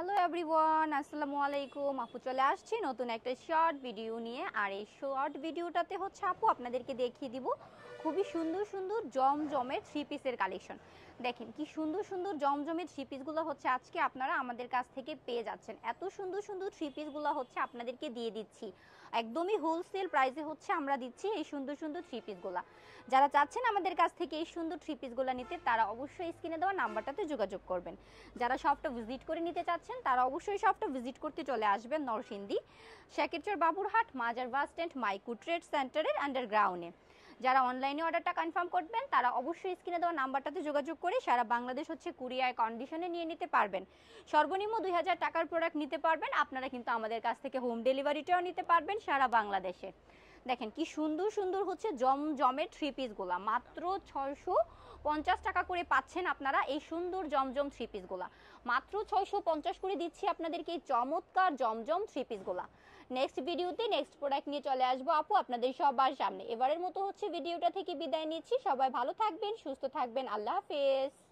Hello everyone, আসসালামু আলাইকুম। আপু চলে আসছি নতুন একটা শর্ট ভিডিও নিয়ে। আর এই শর্ট ভিডিওটাতে হচ্ছে আপু আপনাদেরকে দেখিয়ে দিব খুবই সুন্দর সুন্দর জমজমের থ্রি পিসের কালেকশন। দেখেন কি সুন্দর সুন্দর জমজমের থ্রি পিসগুলো হচ্ছে আজকে আপনারা আমাদের কাছ থেকে পেয়ে যাচ্ছেন। এত সুন্দর সুন্দর থ্রি পিসগুলো হচ্ছে আপনাদেরকে দিয়ে দিচ্ছি একদমই হোলসেল প্রাইসে হচ্ছে আমরা দিচ্ছি এই সুন্দর সুন্দর থ্রি পিসগুলো। যারা চাচ্ছেন আমাদের কাছ থেকে এই সুন্দর থ্রি পিসগুলো নিতে তারা অবশ্যই স্ক্রিনে দেওয়া নাম্বারটাতে যোগাযোগ করবেন। যারা শপটা ভিজিট করে নিতে চাচ্ছেন তারা অবশ্যই শপটা ভিজিট করতে চলে আসবেন নরসিংদী শেকেরচর বাবুরহাট মাজার বাস স্ট্যান্ড মাইকু ট্রেড সেন্টারের আন্ডারগ্রাউন্ডে। যারা অনলাইনে অর্ডারটা কনফার্ম করবেন তারা অবশ্যই স্ক্রিনে দেওয়া নাম্বারটাতে যোগাযোগ করে সারা বাংলাদেশ হচ্ছে কুরিয়ার কন্ডিশনে নিয়ে নিতে পারবেন। সর্বনিম্ন 2000 টাকার প্রোডাক্ট নিতে পারবেন। আপনারা কিন্তু আমাদের কাছ থেকে হোম ডেলিভারিটাও নিতে পারবেন সারা বাংলাদেশে। দেখেন কি সুন্দর সুন্দর হচ্ছে জমজমের থ্রি পিসগুলা মাত্র 650 টাকা করে পাচ্ছেন আপনারা এই সুন্দর জমজম থ্রি পিসগুলা। মাত্র 650 করে দিচ্ছি আপনাদেরকে এই চমৎকার জমজম থ্রি পিসগুলা। নেক্সট ভিডিওতে নেক্সট প্রোডাক্ট নিয়ে চলে আসবো আপু আপনাদের সবার সামনে। এবারের মতো হচ্ছে ভিডিওটা থেকে বিদায় নিচ্ছি। সবাই ভালো থাকবেন, সুস্থ থাকবেন। আল্লাহ হাফেজ।